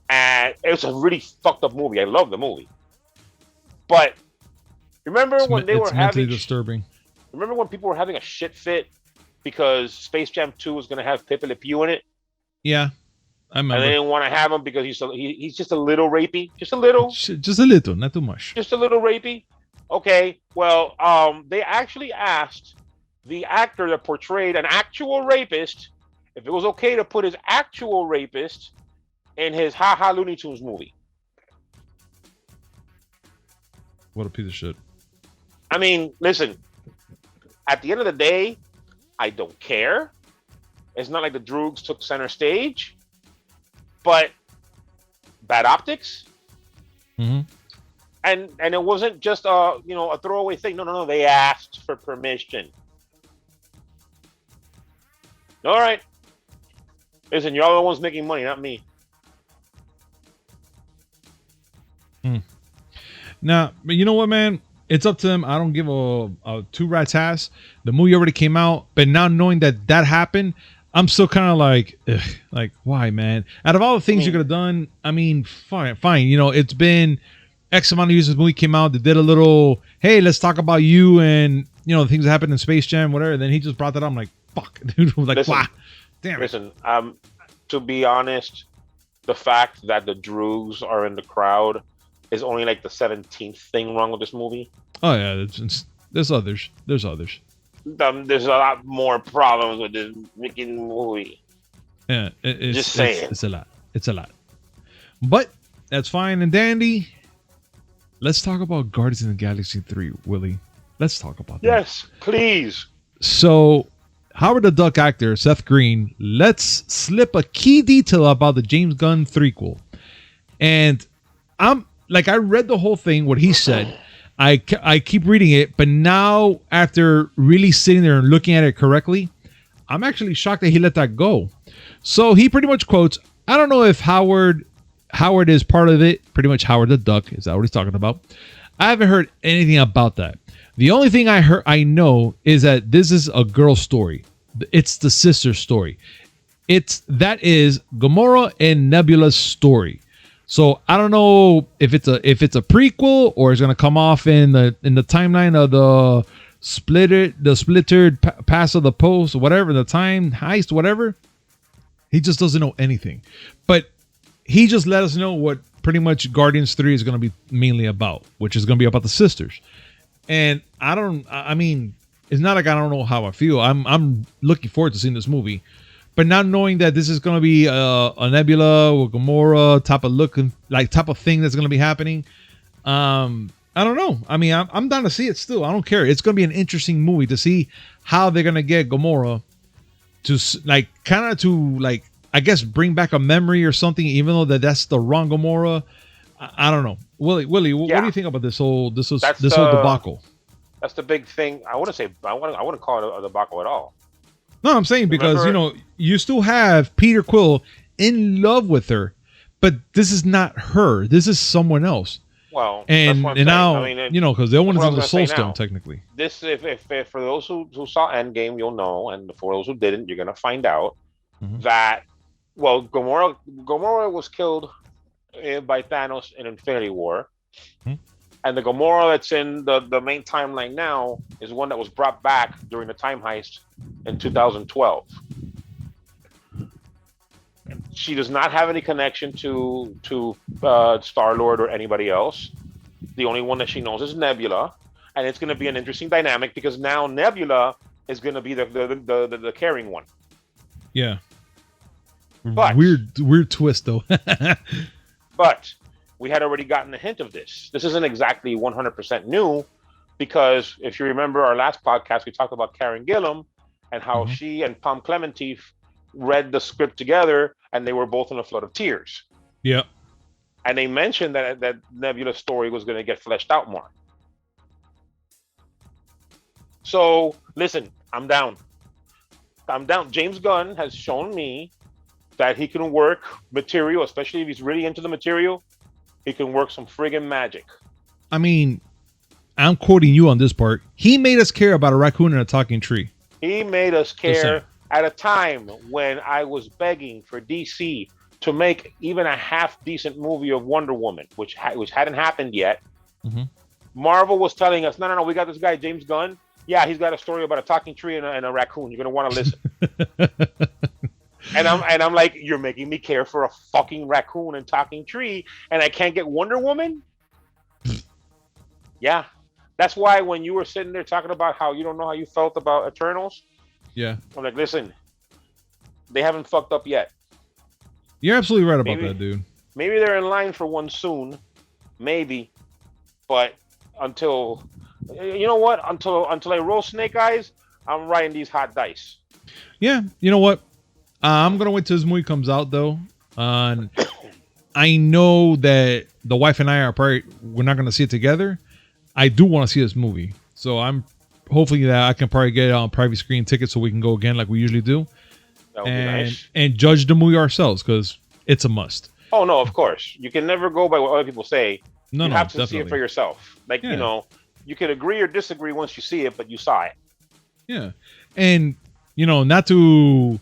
[SPEAKER 2] And it's a really fucked up movie. I love the movie. But remember when they were
[SPEAKER 1] mentally disturbing.
[SPEAKER 2] Remember when people were having a shit fit because Space Jam 2 was going to have Pepe Le Pew in it?
[SPEAKER 1] Yeah, I remember.
[SPEAKER 2] And they didn't want to have him because he's just a little rapey. Just a little,
[SPEAKER 1] not too much.
[SPEAKER 2] Just a little rapey. Okay, well, they actually asked the actor that portrayed an actual rapist if it was okay to put his actual rapist in his Ha Ha Looney Tunes movie.
[SPEAKER 1] What a piece of shit.
[SPEAKER 2] I mean, listen, at the end of the day, I don't care. It's not like the Droogs took center stage, but bad optics.
[SPEAKER 1] Mm-hmm.
[SPEAKER 2] And it wasn't just a throwaway thing. No. They asked for permission. All right. Listen, y'all are the ones making money, not me.
[SPEAKER 1] Now, but you know what, man? It's up to them. I don't give a two rat's ass. The movie already came out, but now knowing that happened, I'm still kind of like, why, man? Out of all the things you could have done, I mean, fine. It's been X amount of years since the movie came out. They did a little, hey, let's talk about you and the things that happened in Space Jam, whatever. Then he just brought that up. I'm like, fuck, dude. I was like,
[SPEAKER 2] listen,
[SPEAKER 1] wow, damn it.
[SPEAKER 2] Listen, to be honest, the fact that the Droogs are in the crowd is only like the 17th thing wrong with this movie.
[SPEAKER 1] Oh yeah, there's others. There's a
[SPEAKER 2] lot more problems with this freaking movie.
[SPEAKER 1] Yeah,
[SPEAKER 2] just saying.
[SPEAKER 1] It's a lot. It's a lot. But that's fine and dandy. Let's talk about Guardians of the Galaxy 3, Willie. Let's talk about that.
[SPEAKER 2] Yes, please.
[SPEAKER 1] So, Howard the Duck actor Seth Green lets slip a key detail about the James Gunn threequel. And I read the whole thing, what he said. I keep reading it, but now after really sitting there and looking at it correctly, I'm actually shocked that he let that go. So he pretty much quotes, I don't know if Howard is part of it. Pretty much Howard the Duck. Is that what he's talking about? I haven't heard anything about that. The only thing I know is that this is a girl story. It's the sister story. That is Gamora and Nebula's story. So I don't know if it's a prequel or it's gonna come off in the timeline of the splittered pass of the post, whatever, the time heist, whatever. He just doesn't know anything. But he just let us know what pretty much Guardians 3 is gonna be mainly about, which is gonna be about the sisters. And I mean, it's not like I don't know how I feel. I'm looking forward to seeing this movie. But not knowing that this is going to be a Nebula or Gamora type of thing that's going to be happening, I don't know. I mean, I'm down to see it still. I don't care. It's going to be an interesting movie to see how they're going to get Gamora to I guess bring back a memory or something, even though that's the wrong Gamora. I don't know. Willie, what do you think about this whole whole debacle?
[SPEAKER 2] That's the big thing. I wouldn't call it a debacle at all.
[SPEAKER 1] No, I'm saying because
[SPEAKER 2] Remember?
[SPEAKER 1] you still have Peter Quill in love with her, but this is not her. This is someone else.
[SPEAKER 2] Well, that's what
[SPEAKER 1] And
[SPEAKER 2] I'm saying. I
[SPEAKER 1] now
[SPEAKER 2] mean,
[SPEAKER 1] because the other
[SPEAKER 2] that's
[SPEAKER 1] one
[SPEAKER 2] what
[SPEAKER 1] is
[SPEAKER 2] I
[SPEAKER 1] in
[SPEAKER 2] was
[SPEAKER 1] the
[SPEAKER 2] gonna say
[SPEAKER 1] Soul Stone
[SPEAKER 2] now.
[SPEAKER 1] technically.
[SPEAKER 2] This, if for those who saw Endgame, you'll know, and for those who didn't, you're gonna find out
[SPEAKER 1] Mhm.
[SPEAKER 2] that Gamora was killed by Thanos in Infinity War,
[SPEAKER 1] Mhm.
[SPEAKER 2] and the Gamora that's in the main timeline now is one that was brought back during the time heist in 2012. She does not have any connection to Star Lord or anybody else. The only one that she knows is Nebula, and it's going to be an interesting dynamic because now Nebula is going to be the caring one.
[SPEAKER 1] Yeah.
[SPEAKER 2] But
[SPEAKER 1] Weird twist though.
[SPEAKER 2] but we had already gotten a hint of this. This isn't exactly 100% new because if you remember our last podcast, we talked about Karen Gillan and how
[SPEAKER 1] Mhm.
[SPEAKER 2] she and Pom Clemente read the script together, and they were both in a flood of tears.
[SPEAKER 1] Yeah.
[SPEAKER 2] And they mentioned that Nebula's story was going to get fleshed out more. So listen, I'm down. I'm down. James Gunn has shown me that he can work material, especially if he's really into the material. He can work some friggin' magic.
[SPEAKER 1] I mean, I'm quoting you on this part. He made us care about a raccoon and a talking tree.
[SPEAKER 2] He made us
[SPEAKER 1] Just saying.
[SPEAKER 2] care at a time when I was begging for DC to make even a half decent movie of Wonder Woman, which hadn't happened yet.
[SPEAKER 1] Mhm.
[SPEAKER 2] Marvel was telling us, no, we got this guy James Gunn. Yeah, he's got a story about a talking tree and a raccoon. You're gonna want to listen. And I'm like, you're making me care for a fucking raccoon and talking tree, and I can't get Wonder Woman. Yeah, that's why when you were sitting there talking about how you don't know how you felt about Eternals,
[SPEAKER 1] Yeah.
[SPEAKER 2] I'm like, listen, they haven't fucked up yet.
[SPEAKER 1] You're absolutely right about
[SPEAKER 2] Maybe-
[SPEAKER 1] that, dude.
[SPEAKER 2] Maybe they're in line for one soon, maybe, but until you know what, until I roll snake eyes, I'm riding these hot dice.
[SPEAKER 1] Yeah. You know what? I'm gonna wait till this movie comes out though. I know that the wife and I we're not gonna see it together. I do want to see this movie, so I'm hopefully that I can probably get on private screen tickets so we can go again like we usually do,
[SPEAKER 2] That would be nice.
[SPEAKER 1] and judge the movie ourselves because it's a must.
[SPEAKER 2] Oh no, of course. You can never go by what other people say.
[SPEAKER 1] No,
[SPEAKER 2] You
[SPEAKER 1] no,
[SPEAKER 2] have to see
[SPEAKER 1] definitely.
[SPEAKER 2] it for yourself. Like,
[SPEAKER 1] Yeah.
[SPEAKER 2] you can agree or disagree once you see it, but you saw it.
[SPEAKER 1] Yeah, and not to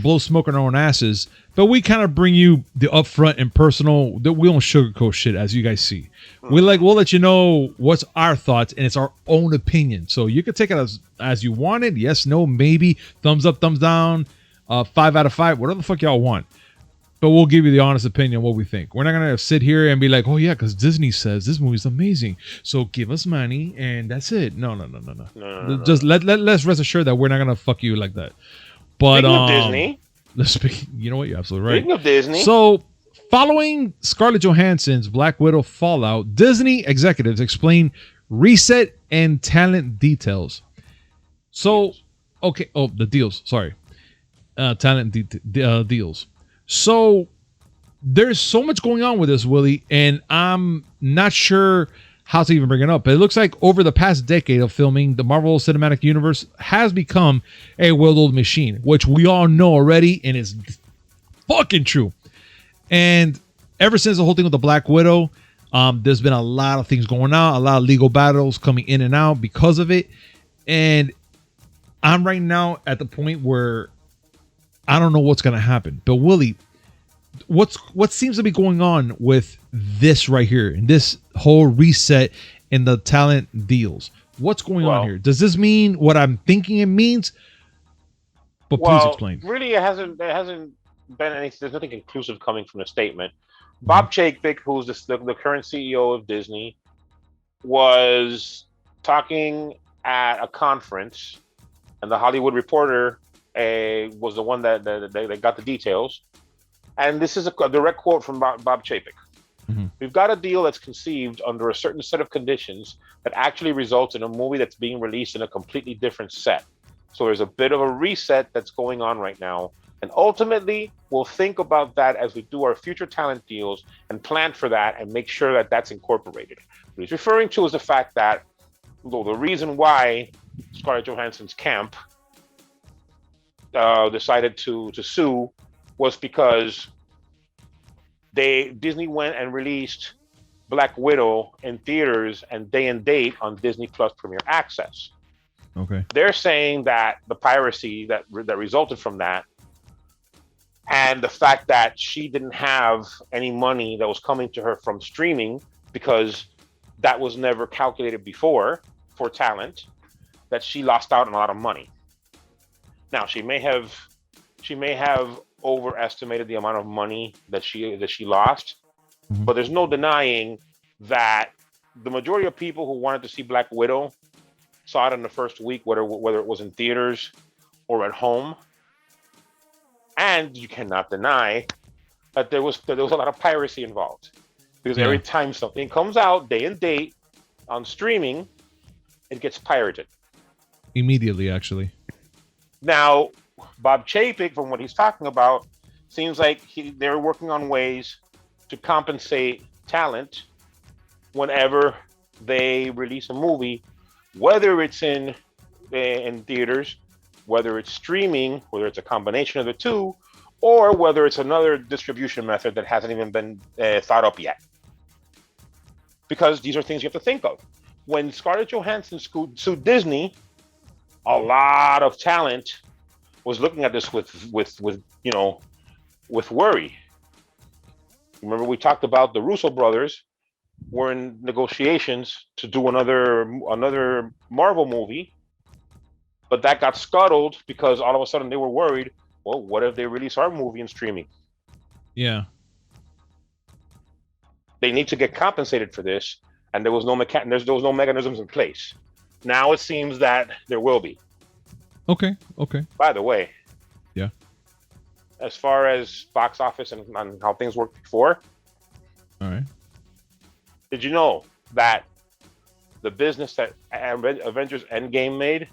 [SPEAKER 1] blow smoke on our own asses, but we kind of bring you the upfront and personal. That we don't sugarcoat shit, as you guys see. We'll let you know what's our thoughts, and it's our own opinion. So you can take it as you want it. Yes, no, maybe, thumbs up, thumbs down, 5 out of 5, whatever the fuck y'all want. But we'll give you the honest opinion of what we think. We're not gonna sit here and be like, oh yeah, because Disney says this movie's amazing, so give us money and that's it. No.
[SPEAKER 2] No.
[SPEAKER 1] Just let's rest assured that we're not gonna fuck you like that. But
[SPEAKER 2] Speaking of Disney,
[SPEAKER 1] let's speak. You know what? You're absolutely right.
[SPEAKER 2] speaking of Disney,
[SPEAKER 1] So, following Scarlett Johansson's Black Widow fallout, Disney executives explain reset and talent details. So, okay. Oh, the deals. Sorry. Deals. So, there's so much going on with this, Willie, and I'm not sure how to even bring it up. But it looks like over the past decade of filming, the Marvel Cinematic Universe has become a well-oiled machine, which we all know already, and it's fucking true. And ever since the whole thing with the Black Widow, there's been a lot of things going on, a lot of legal battles coming in and out because of it. And I'm right now at the point where I don't know what's going to happen. But Willie, what seems to be going on with this right here and this whole reset in the talent deals? What's going on here? Does this mean what I'm thinking it means? But please explain.
[SPEAKER 2] Really, it hasn't been anything. There's nothing conclusive coming from the statement. Bob Chapek, who's the current CEO of Disney, was talking at a conference, and the Hollywood Reporter was the one that got the details. And this is a direct quote from Bob Chapek.
[SPEAKER 1] Mm-hmm.
[SPEAKER 2] We've got a deal that's conceived under a certain set of conditions that actually results in a movie that's being released in a completely different set. So there's a bit of a reset that's going on right now. And ultimately, we'll think about that as we do our future talent deals and plan for that and make sure that that's incorporated. What he's referring to is the fact that, well, the reason why Scarlett Johansson's camp decided to sue was because Disney went and released Black Widow in theaters and day and date on Disney Plus Premier Access.
[SPEAKER 1] Okay.
[SPEAKER 2] They're saying that the piracy that resulted from that, and the fact that she didn't have any money that was coming to her from streaming because that was never calculated before for talent, that she lost out on a lot of money. Now she may have overestimated the amount of money that she lost, but there's no denying that the majority of people who wanted to see Black Widow saw it in the first week, whether it was in theaters or at home. And you cannot deny that there was a lot of piracy involved, because every time something comes out day and date on streaming, it gets pirated
[SPEAKER 1] immediately. Actually,
[SPEAKER 2] now Bob Chapek, from what he's talking about, seems like they're working on ways to compensate talent whenever they release a movie, whether it's in theaters, whether it's streaming, whether it's a combination of the two, or whether it's another distribution method that hasn't even been thought up yet. Because these are things you have to think of. When Scarlett Johansson sued Disney, a lot of talent was looking at this with worry. Remember, we talked about the Russo brothers were in negotiations to do another Marvel movie, but that got scuttled because all of a sudden they were worried, well, what if they release our movie in streaming?
[SPEAKER 1] Yeah.
[SPEAKER 2] They need to get compensated for this, and there was no mechanisms in place. Now it seems that there will be.
[SPEAKER 1] Okay.
[SPEAKER 2] By the way,
[SPEAKER 1] yeah,
[SPEAKER 2] as far as box office and how things worked before,
[SPEAKER 1] all right.
[SPEAKER 2] Did you know that the business that Avengers Endgame made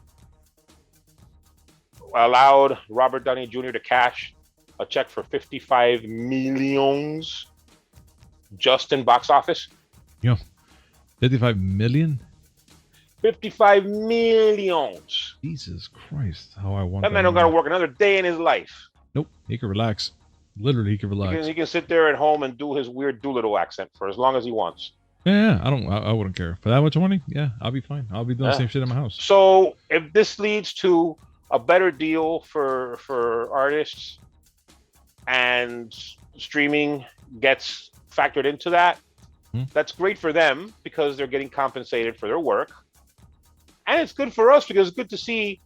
[SPEAKER 2] allowed Robert Downey Jr. to cash a check for $55 million just in box office?
[SPEAKER 1] Yo, 55 million?
[SPEAKER 2] 55 million.
[SPEAKER 1] Jesus Christ, how I want
[SPEAKER 2] that man don't got to work another day in his life.
[SPEAKER 1] Nope, he can relax. Literally, he can relax.
[SPEAKER 2] He can sit there at home and do his weird Doolittle accent for as long as he wants.
[SPEAKER 1] Yeah, I wouldn't care. For that much money, yeah, I'll be fine. I'll be doing the same shit in my house.
[SPEAKER 2] So if this leads to a better deal for artists and streaming gets factored into that, that's great for them because they're getting compensated for their work. And it's good for us because it's good to see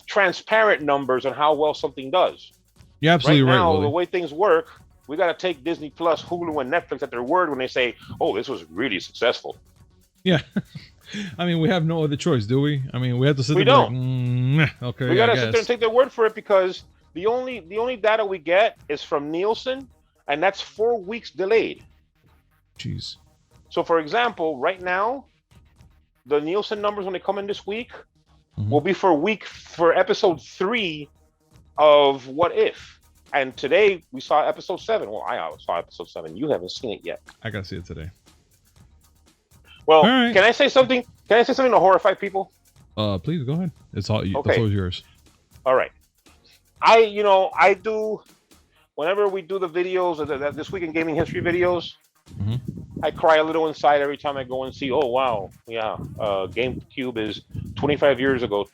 [SPEAKER 2] transparent numbers on how well something does.
[SPEAKER 1] You're absolutely right.
[SPEAKER 2] Now,
[SPEAKER 1] Willie.
[SPEAKER 2] the way things work, we got to take Disney Plus, Hulu, and Netflix at their word when they say, oh, this was really successful.
[SPEAKER 1] Yeah. I mean, we have no other choice, do we? I mean, we have to sit there.
[SPEAKER 2] We don't.
[SPEAKER 1] Like, okay.
[SPEAKER 2] We got to sit there and take their word for it because the only data we get is from Nielsen, and that's 4 weeks delayed.
[SPEAKER 1] Jeez.
[SPEAKER 2] So, for example, right now, the Nielsen numbers when they come in this week will be for episode 3 of What If. And today we saw episode 7. Well, I saw episode 7. You haven't seen it yet.
[SPEAKER 1] I gotta see it today.
[SPEAKER 2] Well,
[SPEAKER 1] right.
[SPEAKER 2] Can I say something? Can I say something to horrify people?
[SPEAKER 1] Please go ahead. It's all
[SPEAKER 2] okay.
[SPEAKER 1] That's all yours.
[SPEAKER 2] All right. I do. Whenever we do the videos, this week in gaming history videos, I cry a little inside every time I go and see. Oh wow, yeah, GameCube is 25 years ago.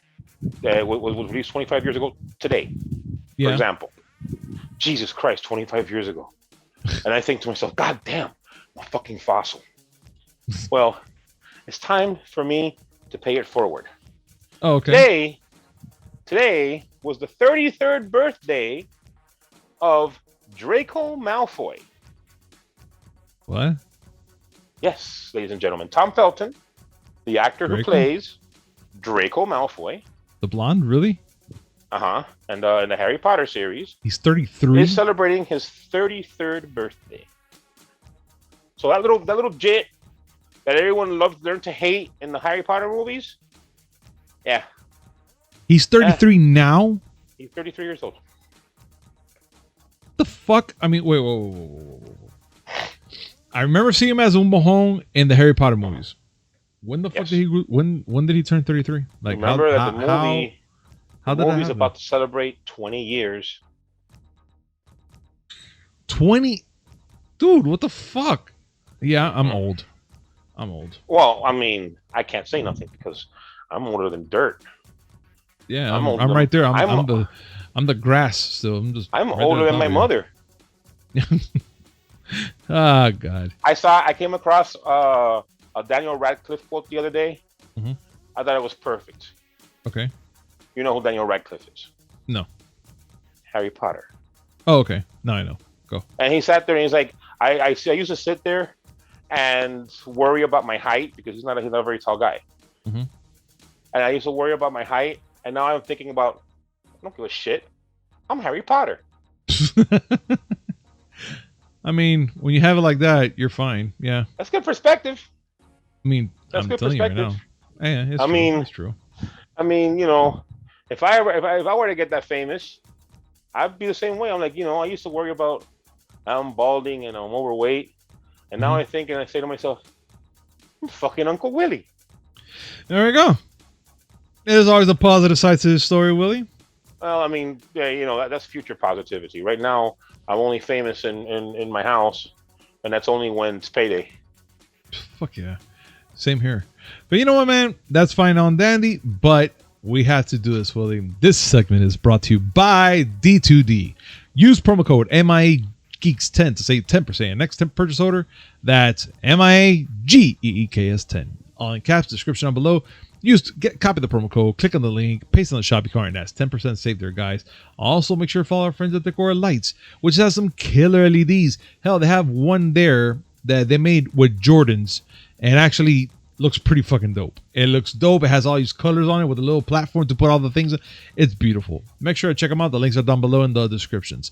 [SPEAKER 2] Was released 25 years ago today, for example. Jesus Christ, 25 years ago. And I think to myself, God damn, I'm a fucking fossil. Well, it's time for me to pay it forward.
[SPEAKER 1] Oh, okay.
[SPEAKER 2] Today was the 33rd birthday of Draco Malfoy.
[SPEAKER 1] What?
[SPEAKER 2] Yes, ladies and gentlemen. Tom Felton, the actor who plays Draco Malfoy.
[SPEAKER 1] The blonde, really?
[SPEAKER 2] And in the Harry Potter series.
[SPEAKER 1] He's 33?
[SPEAKER 2] He's celebrating his 33rd birthday. So that little jit that everyone learned to hate in the Harry Potter movies. Yeah.
[SPEAKER 1] He's 33 now?
[SPEAKER 2] He's 33 years old.
[SPEAKER 1] The fuck? I mean, wait. I remember seeing him as Mahone in the Harry Potter movies. When the fuck did he? When did he turn 33? Like,
[SPEAKER 2] remember that the movie?
[SPEAKER 1] How
[SPEAKER 2] The
[SPEAKER 1] did that
[SPEAKER 2] movie's
[SPEAKER 1] happen?
[SPEAKER 2] about to celebrate 20 years.
[SPEAKER 1] 20? Dude, what the fuck? Yeah, I'm old. I'm old.
[SPEAKER 2] Well, I mean, I can't say nothing because I'm older than dirt.
[SPEAKER 1] Yeah,
[SPEAKER 2] I'm
[SPEAKER 1] I'm
[SPEAKER 2] older.
[SPEAKER 1] right there.
[SPEAKER 2] I'm
[SPEAKER 1] I'm the grass still. I'm right
[SPEAKER 2] older
[SPEAKER 1] there
[SPEAKER 2] than my
[SPEAKER 1] above
[SPEAKER 2] mother.
[SPEAKER 1] you. Ah, God.
[SPEAKER 2] I came across a Daniel Radcliffe quote the other day.
[SPEAKER 1] Mhm.
[SPEAKER 2] I thought it was perfect.
[SPEAKER 1] Okay.
[SPEAKER 2] You know who Daniel Radcliffe is?
[SPEAKER 1] No.
[SPEAKER 2] Harry Potter.
[SPEAKER 1] Oh, okay. Now I know. Go.
[SPEAKER 2] And he sat there and he's like, I used to sit there and worry about my height because he's not a very tall guy.
[SPEAKER 1] Mhm.
[SPEAKER 2] And I used to worry about my height, and now I'm thinking about, I don't give a shit. I'm Harry Potter.
[SPEAKER 1] I mean, when you have it like that, you're fine. Yeah.
[SPEAKER 2] That's good perspective.
[SPEAKER 1] I mean,
[SPEAKER 2] That's
[SPEAKER 1] I'm
[SPEAKER 2] good
[SPEAKER 1] telling you right
[SPEAKER 2] perspective.
[SPEAKER 1] now. Yeah, it's
[SPEAKER 2] I
[SPEAKER 1] true.
[SPEAKER 2] mean-
[SPEAKER 1] It's true.
[SPEAKER 2] I mean, you know, if I were to get that famous, I'd be the same way. I'm like, you know, I used to worry about I'm balding and I'm overweight, and now
[SPEAKER 1] Mhm.
[SPEAKER 2] I think and I say to myself, I'm fucking Uncle Willie.
[SPEAKER 1] There we go. There's always a positive side to this story, Willie.
[SPEAKER 2] Well, I mean, yeah, you know, that's future positivity. Right now, I'm only famous in my house, and that's only when it's payday.
[SPEAKER 1] Fuck yeah. Same here. But you know what, man? That's fine on dandy, but we have to do this, Willie. This segment is brought to you by D2D. Use promo code MIA Geeks 10 to save 10% on next 10 purchase order. That's MIAGEEKS10. All in caps, description down below. Copy the promo code, click on the link, paste on the shopping cart, and that's 10% save there, guys. Also, make sure to follow our friends at Decora Lights, which has some killer LEDs. Hell, they have one there that they made with Jordans, and actually looks pretty fucking dope. It looks dope. It has all these colors on it with a little platform to put all the things in. It's beautiful. Make sure to check them out. The links are down below in the descriptions.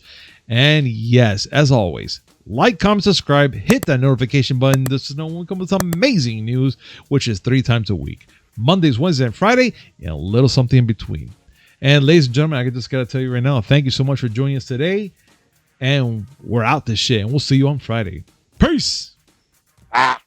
[SPEAKER 1] And yes, as always, like, comment, subscribe, hit that notification button. This is no one comes with some amazing news, which is 3 times a week. Mondays, Wednesdays, and Friday, and a little something in between. And ladies and gentlemen, I just got to tell you right now, thank you so much for joining us today. And we're out this shit, and we'll see you on Friday. Peace.
[SPEAKER 2] Ah.